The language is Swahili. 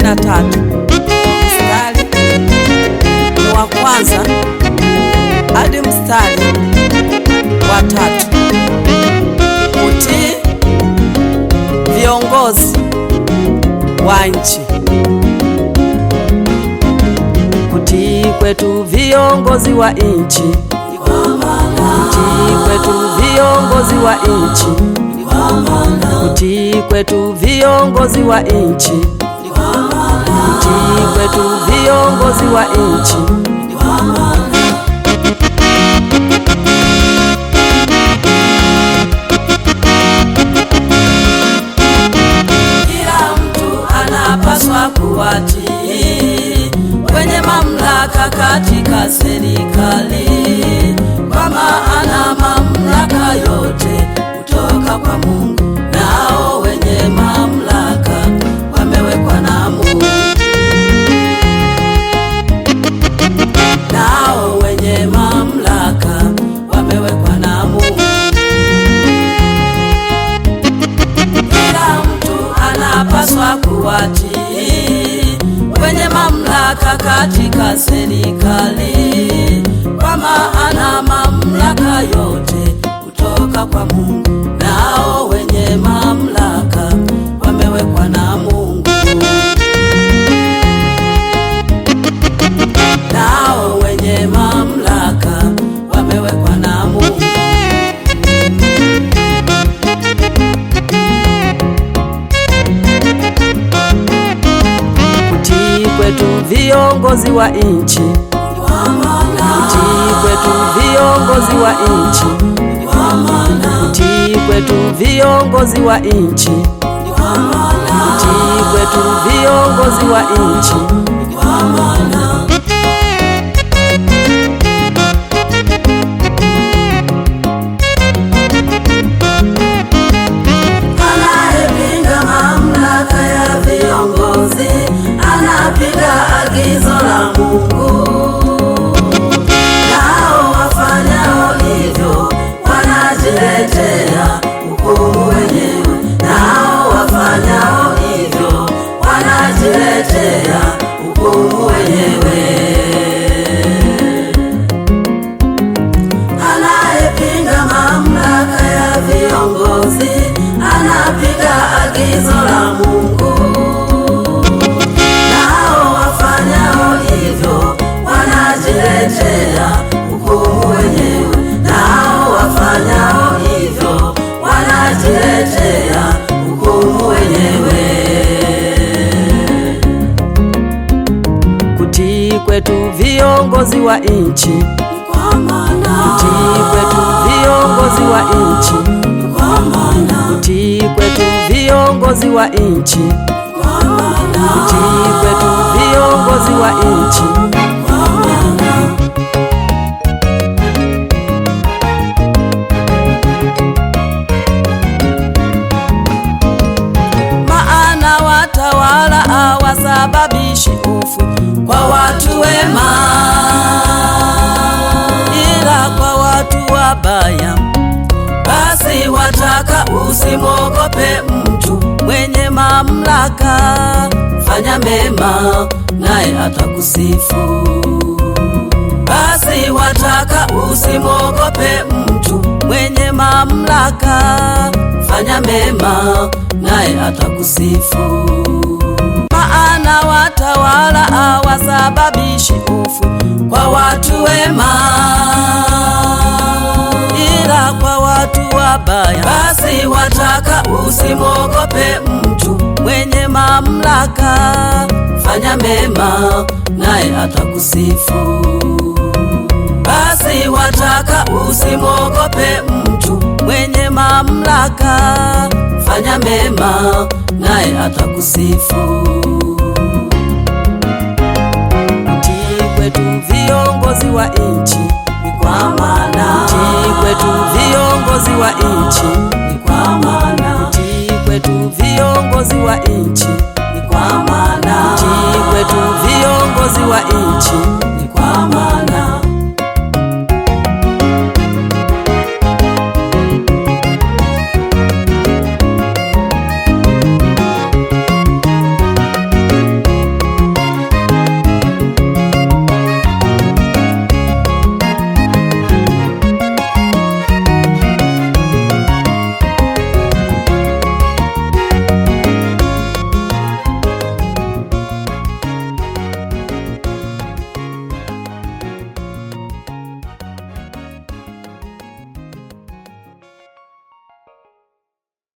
13 mstari wa kwanza hadi mstari wa 3. Kutii viongozi wa nchi. Kutii kwetu viongozi wa nchi, kutii kwetu viongozi wa nchi, kutii kwetu viongozi wa nchi, kutii kwetu viongozi wa nchi. Kila mtu anapaswa kuwatii wenye mamlaka katika serikali, kwa maana mamlaka yote kutoka kwa Mungu, nao wenye mamlaka wamewekwa na Mungu. Nao wenye mamlaka wamewekwa na Mungu. Kila mtu anapaswa kuwatii wenye mamlaka katika serikali, kwa maana mamlaka yote kutoka kwa Mungu, nao wenye mamlaka wamewekwa na Mungu. Nao wenye mamlaka wamewekwa na Mungu. Kutii kwetu viongozi wa nchi, kutii kwetu viongozi wa nchi, kutii kwetu viongozi wa nchi, kutii kwetu viongozi wa nchi. Anayepinga mamlaka ya viongozi anapinga agizo la Mungu. Nao wafanyao hivyo wanajiletea hukumu wenyewe. Nao wafanyao hivyo wanajiletea hukumu wenyewe. Anayepinga mamlaka ya viongozi anapinga agizo la Mungu. Nao wafanyao hivyo wanajiletea hukumu wenyewe. Nao wafanyao hivyo wanajiletea hukumu wenyewe. Kutii kwetu viongozi wa nchi, kutii kwetu viongozi wa nchi, kutii kwetu viongozi wa nchi, kutii kwetu viongozi wa nchi. Maana watawala hawasababishi hofu kwa watu wema, ila kwa watu wabaya. Basi wataka usimwogope mtu mwenye mamlaka, fanya mema naye atakusifu. Basi wataka usimwogope mtu mwenye mamlaka, fanya mema naye atakusifu. Maana watawala hawasababishi hofu kwa watu wema, ila kwa watu wabaya. Basi wataka usimwogope mtu mwenye mamlaka, fanya mema naye atakusifu. Basi wataka usimwogope mtu mwenye mamlaka, fanya mema naye atakusifu. Kutii kwetu viongozi wa nchi ni kwa maana, kutii kwetu viongozi wa nchi ni kwa maana, kutii kwetu viongozi wa nchi ni kwa maana, kutii kwetu viongozi wa nchi